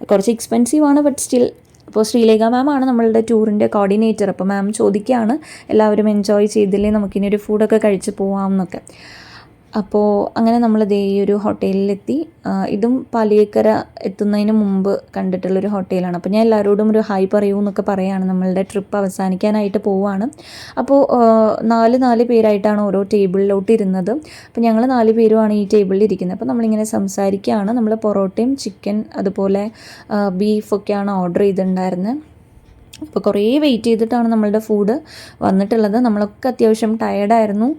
Speaker 1: കുറച്ച് എക്സ്പെൻസീവ് ആണ്, ബട്ട് സ്റ്റിൽ. അപ്പോൾ ശ്രീലേഖ മാമാണ് നമ്മളുടെ ടൂറിൻ്റെ കോർഡിനേറ്റർ. അപ്പോൾ മാം ചോദിക്കുകയാണ് എല്ലാവരും എൻജോയ് ചെയ്തില്ലേ, നമുക്കിനി ഒരു ഫുഡൊക്കെ കഴിച്ച് പോവാം എന്നൊക്കെ. അപ്പോൾ അങ്ങനെ നമ്മൾ ഈ ഒരു ഹോട്ടലിലെത്തി. ഇതും പാലിയേക്കര എത്തുന്നതിന് മുമ്പ് കണ്ടിട്ടുള്ളൊരു ഹോട്ടലാണ്. അപ്പോൾ ഞാൻ എല്ലാവരോടും ഒരു ഹായ് പറയൂ എന്നൊക്കെ പറയുകയാണ്. നമ്മളുടെ ട്രിപ്പ് അവസാനിക്കാനായിട്ട് പോവുകയാണ്. അപ്പോൾ 4 പേരായിട്ടാണ് ഓരോ ടേബിളിലോട്ട് ഇരുന്നത്. അപ്പോൾ ഞങ്ങൾ 4 പേരുമാണ് ഈ ടേബിളിൽ ഇരിക്കുന്നത്. അപ്പോൾ നമ്മളിങ്ങനെ സംസാരിക്കുകയാണ്. നമ്മൾ പൊറോട്ടയും ചിക്കൻ അതുപോലെ ബീഫൊക്കെയാണ് ഓർഡർ ചെയ്തിട്ടുണ്ടായിരുന്നത്. അപ്പോൾ കുറേ വെയിറ്റ് ചെയ്തിട്ടാണ് നമ്മളുടെ ഫുഡ് വന്നിട്ടുള്ളത്. നമ്മളൊക്കെ അത്യാവശ്യം ടയേർഡായിരുന്നു.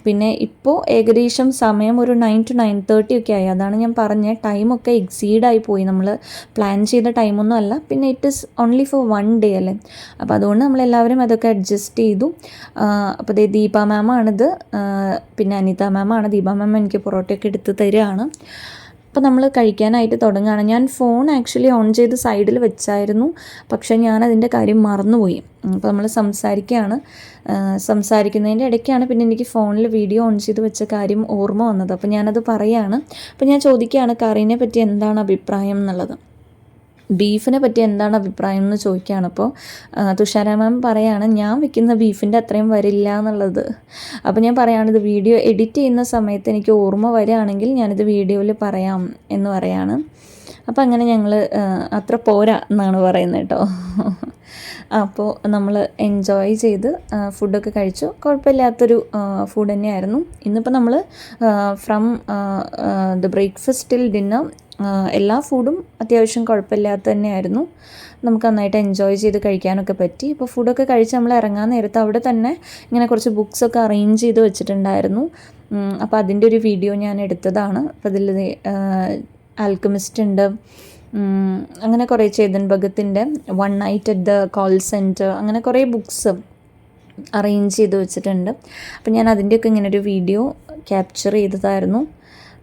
Speaker 1: പിന്നെ ഇപ്പോൾ ഏകദേശം സമയം ഒരു 9 to 9:30 ഒക്കെ ആയി. അതാണ് ഞാൻ പറഞ്ഞത്, ടൈമൊക്കെ എക്സീഡായി പോയി. നമ്മൾ പ്ലാൻ ചെയ്ത ടൈമൊന്നും അല്ല. പിന്നെ it is only for 1 day അല്ലേ, അപ്പോൾ അതുകൊണ്ട് നമ്മളെല്ലാവരും അതൊക്കെ അഡ്ജസ്റ്റ് ചെയ്തു. അപ്പോൾ ദീപ മാമാണിത്, പിന്നെ അനിത മാമാണ്. ദീപ മാം എനിക്ക് പൊറോട്ടയൊക്കെ എടുത്ത് തരികയാണ്. അപ്പോൾ നമ്മൾ കഴിക്കാനായിട്ട് തുടങ്ങുകയാണ്. ഞാൻ ഫോൺ ആക്ച്വലി ഓൺ ചെയ്ത് സൈഡിൽ വെച്ചായിരുന്നു, പക്ഷേ ഞാനതിൻ്റെ കാര്യം മറന്നുപോയി. അപ്പോൾ നമ്മൾ സംസാരിക്കുന്നതിൻ്റെ ഇടയ്ക്കാണ് പിന്നെ എനിക്ക് ഫോണിൽ വീഡിയോ ഓൺ ചെയ്ത് വെച്ച കാര്യം ഓർമ്മ വന്നത്. അപ്പോൾ ഞാനത് പറയുകയാണ്. അപ്പോൾ ഞാൻ ചോദിക്കുകയാണ് കറീനെ പറ്റി എന്താണ് അഭിപ്രായം എന്നുള്ളത്. ബീഫിനെ പറ്റി എന്താണ് അഭിപ്രായം എന്ന് ചോദിക്കുകയാണ്. അപ്പോൾ തുഷാര മാം പറയുകയാണ് ഞാൻ വെക്കുന്ന ബീഫിൻ്റെ അത്രയും വരില്ല എന്നുള്ളത്. അപ്പോൾ ഞാൻ പറയുകയാണ് ഇത് വീഡിയോ എഡിറ്റ് ചെയ്യുന്ന സമയത്ത് എനിക്ക് ഓർമ്മ വരികയാണെങ്കിൽ ഞാനിത് വീഡിയോയിൽ പറയാം എന്ന് പറയാണ്. അപ്പോൾ അങ്ങനെ ഞങ്ങൾ അത്ര പോരാ എന്നാണ് പറയുന്നത് കേട്ടോ. അപ്പോൾ നമ്മൾ എൻജോയ് ചെയ്ത് ഫുഡൊക്കെ കഴിച്ചു. കുഴപ്പമില്ലാത്തൊരു ഫുഡ് തന്നെയായിരുന്നു. ഇന്നിപ്പോൾ നമ്മൾ from the breakfast till dinner എല്ലാ ഫുഡും അത്യാവശ്യം കുഴപ്പമില്ലാത്ത തന്നെയായിരുന്നു. നമുക്ക് നന്നായിട്ട് എൻജോയ് ചെയ്ത് കഴിക്കാനൊക്കെ പറ്റി. ഇപ്പോൾ ഫുഡൊക്കെ കഴിച്ച് നമ്മൾ ഇറങ്ങാൻ നേരത്ത് അവിടെ തന്നെ ഇങ്ങനെ കുറച്ച് ബുക്സൊക്കെ അറേഞ്ച് ചെയ്ത് വെച്ചിട്ടുണ്ടായിരുന്നു. അപ്പോൾ അതിൻ്റെ ഒരു വീഡിയോ ഞാൻ എടുത്തതാണ്. അപ്പോൾ അതിൽ ആൽക്കമിസ്റ്റ് ഉണ്ട്, അങ്ങനെ കുറേ Chetan ഭഗത്തിൻ്റെ 1 Night at the Call Center, അങ്ങനെ കുറേ ബുക്സ് അറേഞ്ച് ചെയ്ത് വെച്ചിട്ടുണ്ട്. അപ്പോൾ ഞാൻ അതിൻ്റെയൊക്കെ ഇങ്ങനൊരു വീഡിയോ ക്യാപ്ചർ ചെയ്തതായിരുന്നു.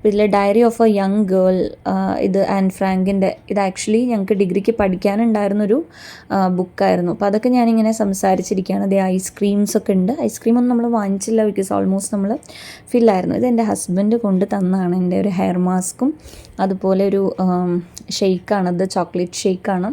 Speaker 1: ഇതിലെ diary of a young girl, ഇത് ആൻ ഫ്രാങ്കിൻ്റെ, ഇത് ആക്ച്വലി ഞങ്ങൾക്ക് ഡിഗ്രിക്ക് പഠിക്കാനുണ്ടായിരുന്നൊരു ബുക്കായിരുന്നു. അപ്പോൾ അതൊക്കെ ഞാനിങ്ങനെ സംസാരിച്ചിരിക്കുകയാണ്. ഇത് ഐസ്ക്രീംസൊക്കെ ഉണ്ട്. ഐസ്ക്രീമൊന്നും നമ്മൾ വാങ്ങിച്ചില്ല, ബിക്കോസ് ഓൾമോസ്റ്റ് നമ്മൾ ഫില്ലായിരുന്നു. ഇത് എൻ്റെ ഹസ്ബൻഡ് കൊണ്ട് തന്നതാണ്. എൻ്റെ ഒരു ഹെയർ മാസ്കും അതുപോലെ ഒരു ഷെയ്ക്കാണ്, ഇത് ചോക്ലേറ്റ് ഷെയ്ക്കാണ്,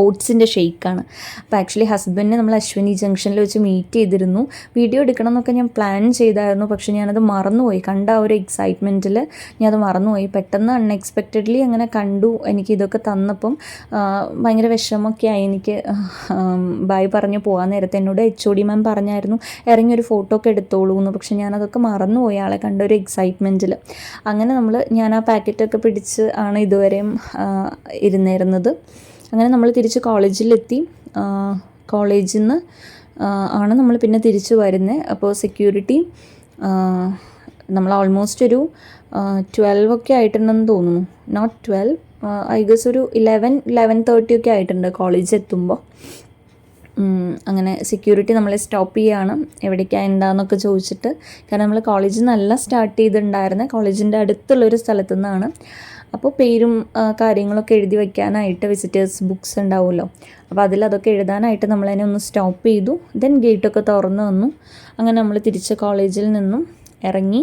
Speaker 1: ഓട്സിൻ്റെ ഷെയ്ക്കാണ്. അപ്പോൾ ആക്ച്വലി ഹസ്ബൻഡിനെ നമ്മൾ അശ്വിനി ജംഗ്ഷനിൽ വെച്ച് മീറ്റ് ചെയ്തിരുന്നു. വീഡിയോ എടുക്കണം എന്നൊക്കെ ഞാൻ പ്ലാൻ ചെയ്തായിരുന്നു, പക്ഷേ ഞാനത് മറന്നുപോയി. കണ്ട ആ ഒരു എക്സൈറ്റ്മെൻറ്റിൽ ഞാനത് മറന്നുപോയി. പെട്ടെന്ന് അൺഎക്സ്പെക്റ്റഡ്ലി അങ്ങനെ കണ്ടു. എനിക്ക് ഇതൊക്കെ തന്നപ്പം ഭയങ്കര വിഷമമൊക്കെ ആയി. എനിക്ക് ബൈ പറഞ്ഞു പോകാൻ നേരത്തെ എന്നോട് HOD മാം പറഞ്ഞായിരുന്നു ഇറങ്ങി ഒരു ഫോട്ടോ ഒക്കെ എടുത്തോളൂ എന്ന്. പക്ഷേ ഞാനതൊക്കെ മറന്നുപോയി ആളെ കണ്ട ഒരു എക്സൈറ്റ്മെൻറ്റിൽ. അങ്ങനെ ഞാൻ ആ പാക്കറ്റൊക്കെ പിടിച്ച് ആണ് ഇതുവരെയും ഇരുന്നിരുന്നത്. അങ്ങനെ നമ്മൾ തിരിച്ച് കോളേജിലെത്തി. കോളേജിൽ നിന്ന് ആണ് നമ്മൾ പിന്നെ തിരിച്ച് വരുന്നത്. അപ്പോൾ സെക്യൂരിറ്റി നമ്മൾ ഓൾമോസ്റ്റ് ഒരു 12 ഒക്കെ ആയിട്ടുണ്ടെന്ന് തോന്നുന്നു. നോട്ട് 12, ഐ ഗസ് ഒരു 11:30 ഒക്കെ ആയിട്ടുണ്ട് കോളേജ് എത്തുമ്പോൾ. അങ്ങനെ സെക്യൂരിറ്റി നമ്മളെ സ്റ്റോപ്പ് ചെയ്യുകയാണ്, എവിടേക്കാണ് എന്താണെന്നൊക്കെ ചോദിച്ചിട്ട്. കാരണം നമ്മൾ കോളേജിൽ നിന്നല്ല സ്റ്റാർട്ട് ചെയ്തിട്ടുണ്ടായിരുന്നത്, കോളേജിൻ്റെ അടുത്തുള്ളൊരു സ്ഥലത്തു നിന്നാണ്. അപ്പോൾ പേരും കാര്യങ്ങളൊക്കെ എഴുതി വയ്ക്കാനായിട്ട് വിസിറ്റേഴ്സ് ബുക്സ് ഉണ്ടാവുമല്ലോ, അപ്പോൾ അതിലതൊക്കെ എഴുതാനായിട്ട് നമ്മളതിനെ ഒന്ന് സ്റ്റോപ്പ് ചെയ്തു. ദെൻ ഗേറ്റൊക്കെ തുറന്നു വന്നു. അങ്ങനെ നമ്മൾ തിരിച്ച് കോളേജിൽ നിന്നും ഇറങ്ങി.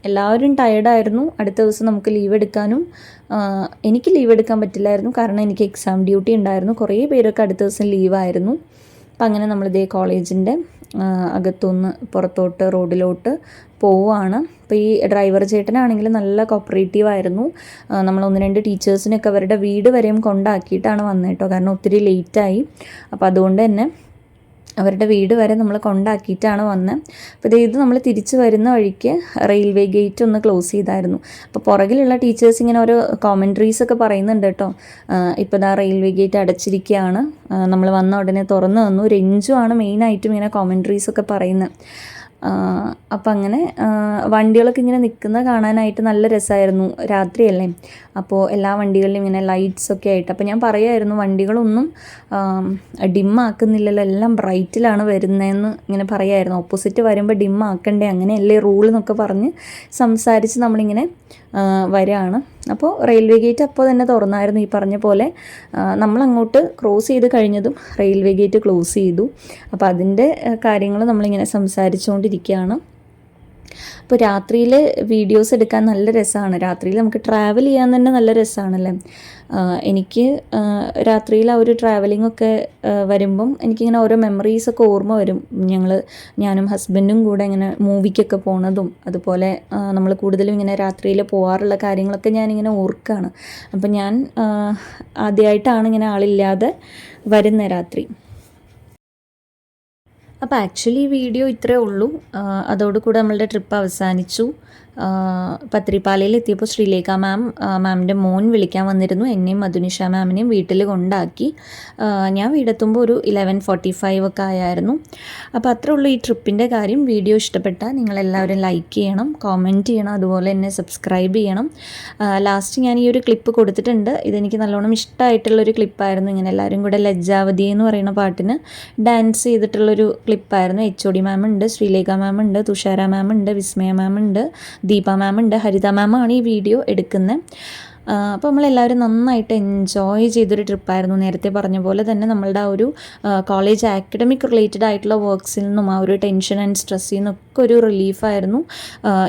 Speaker 1: എല്ലാവരും ടയേർഡായിരുന്നു. അടുത്ത ദിവസം നമുക്ക് ലീവ് എടുക്കാനും എനിക്ക് ലീവ് എടുക്കാൻ പറ്റില്ലായിരുന്നു, കാരണം എനിക്ക് എക്സാം ഡ്യൂട്ടി ഉണ്ടായിരുന്നു. കുറേ പേരൊക്കെ അടുത്ത ദിവസം ലീവായിരുന്നു. അപ്പം അങ്ങനെ നമ്മളിതേ കോളേജിൻ്റെ അകത്തുനിന്ന് പുറത്തോട്ട് റോഡിലോട്ട് പോവുകയാണ്. അപ്പോൾ ഈ ഡ്രൈവർ ചേട്ടനാണെങ്കിൽ നല്ല കോപ്പറേറ്റീവ് ആയിരുന്നു. നമ്മൾ 1-2 ടീച്ചേഴ്സിനൊക്കെ അവരുടെ വീട് വരെയും കൊണ്ടാക്കിയിട്ടാണ് വന്നത് കേട്ടോ, കാരണം ഒത്തിരി ലേറ്റായി. അപ്പോൾ അതുകൊണ്ട് തന്നെ അവരുടെ വീട് വരെ നമ്മൾ കൊണ്ടാക്കിയിട്ടാണ് വന്നത്. അപ്പോൾ ഇത് നമ്മൾ തിരിച്ച് വരുന്ന വഴിക്ക് റെയിൽവേ ഗേറ്റ് ഒന്ന് ക്ലോസ് ചെയ്തായിരുന്നു. അപ്പോൾ പുറകിലുള്ള ടീച്ചേഴ്സ് ഇങ്ങനെ ഓരോ കോമൻട്രീസൊക്കെ പറയുന്നുണ്ട് കേട്ടോ. ഇപ്പോൾ ഇതാ റെയിൽവേ ഗേറ്റ് അടച്ചിരിക്കുകയാണ്, നമ്മൾ വന്ന ഉടനെ തുറന്നു തന്നു. രഞ്ജുവാണ് മെയിനായിട്ടും ഇങ്ങനെ കോമൻട്രീസൊക്കെ പറയുന്നത്. അപ്പം അങ്ങനെ വണ്ടികളൊക്കെ ഇങ്ങനെ നിൽക്കുന്ന കാണാനായിട്ട് നല്ല രസമായിരുന്നു. രാത്രിയല്ലേ, അപ്പോൾ എല്ലാ വണ്ടികളിലും ഇങ്ങനെ ലൈറ്റ്സൊക്കെ ആയിട്ട്. അപ്പോൾ ഞാൻ പറയുമായിരുന്നു, വണ്ടികളൊന്നും ഡിമ്മാക്കുന്നില്ലല്ലോ, എല്ലാം ബ്രൈറ്റിലാണ് വരുന്നതെന്ന് ഇങ്ങനെ പറയുമായിരുന്നു. ഓപ്പോസിറ്റ് വരുമ്പോൾ ഡിമ്മാക്കണ്ടേ, അങ്ങനെയല്ലേ റൂൾ എന്നൊക്കെ പറഞ്ഞ് സംസാരിച്ച് നമ്മളിങ്ങനെ വരികയാണ്. അപ്പോൾ റെയിൽവേ ഗേറ്റ് അപ്പോൾ തന്നെ തുറന്നായിരുന്നു. ഈ പറഞ്ഞ പോലെ നമ്മളങ്ങോട്ട് ക്രോസ് ചെയ്ത് കഴിഞ്ഞതും റെയിൽവേ ഗേറ്റ് ക്ലോസ് ചെയ്തു. അപ്പോൾ അതിൻ്റെ കാര്യങ്ങൾ നമ്മളിങ്ങനെ സംസാരിച്ചുകൊണ്ടിരിക്കുകയാണ്. അപ്പോൾ രാത്രിയിൽ വീഡിയോസ് എടുക്കാൻ നല്ല രസമാണ്. രാത്രിയിൽ നമുക്ക് ട്രാവൽ ചെയ്യാൻ തന്നെ നല്ല രസമാണല്ലേ. എനിക്ക് രാത്രിയിൽ ആ ഒരു ട്രാവലിങ്ങൊക്കെ വരുമ്പം എനിക്കിങ്ങനെ ഓരോ മെമ്മറീസൊക്കെ ഓർമ്മ വരും. ഞാനും ഹസ്ബൻഡും കൂടെ ഇങ്ങനെ മൂവിക്കൊക്കെ പോണതും അതുപോലെ നമ്മൾ കൂടുതലും ഇങ്ങനെ രാത്രിയിൽ പോകാറുള്ള കാര്യങ്ങളൊക്കെ ഞാനിങ്ങനെ ഓർക്കുകയാണ്. അപ്പം ഞാൻ ആദ്യമായിട്ടാണ് ഇങ്ങനെ ആളില്ലാതെ വരുന്ന രാത്രി. അപ്പോൾ ആക്ച്വലി ഈ വീഡിയോ ഇത്രയേ ഉള്ളൂ. അതോടുകൂടെ നമ്മളുടെ ട്രിപ്പ് അവസാനിച്ചു. പത്രിപ്പാലയിൽ എത്തിയപ്പോൾ ശ്രീലേഖ മാമിൻ്റെ മോൻ വിളിക്കാൻ വന്നിരുന്നു. എന്നെയും മധുനിഷ മാമിനെയും വീട്ടിൽ കൊണ്ടാക്കി. ഞാൻ വീടെത്തുമ്പോൾ ഒരു 11:45 ഒക്കെ ആയായിരുന്നു. അപ്പോൾ അത്രേ ഉള്ളൂ ഈ ട്രിപ്പിൻ്റെ കാര്യം. വീഡിയോ ഇഷ്ടപ്പെട്ടാൽ നിങ്ങളെല്ലാവരും ലൈക്ക് ചെയ്യണം, കോമെൻറ്റ് ചെയ്യണം, അതുപോലെ തന്നെ സബ്സ്ക്രൈബ് ചെയ്യണം. ലാസ്റ്റ് ഞാൻ ഈ ഒരു ക്ലിപ്പ് കൊടുത്തിട്ടുണ്ട്. ഇതെനിക്ക് നല്ലോണം ഇഷ്ടമായിട്ടുള്ളൊരു ക്ലിപ്പായിരുന്നു. ഇങ്ങനെ എല്ലാവരും കൂടെ ലജ്ജാവതി എന്ന് പറയുന്ന പാട്ടിന് ഡാൻസ് ചെയ്തിട്ടുള്ളൊരു ക്ലിപ്പായിരുന്നു. HOD മാമുണ്ട്, ശ്രീലേഖ മാമുണ്ട്, തുഷാര മാമുണ്ട്, വിസ്മയ മാമുണ്ട്, ദീപ മാമുണ്ട്, ഹരിത മാമാണ് ഈ വീഡിയോ എടുക്കുന്നത്. അപ്പോൾ നമ്മളെല്ലാവരും നന്നായിട്ട് എൻജോയ് ചെയ്തൊരു ട്രിപ്പായിരുന്നു. നേരത്തെ പറഞ്ഞ പോലെ തന്നെ നമ്മളുടെ ആ ഒരു കോളേജ് ആക്കഡമിക് റിലേറ്റഡ് ആയിട്ടുള്ള വർക്ക്സിൽ നിന്നും ആ ഒരു ടെൻഷൻ ആൻഡ് സ്ട്രെസ്സിൽ നിന്നൊക്കെ ഒരു റിലീഫായിരുന്നു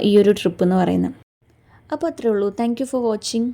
Speaker 1: ഈ ഒരു ട്രിപ്പ് എന്ന് പറയുന്നത്. അപ്പോൾ അത്രേ ഉള്ളൂ. Thank you for watching.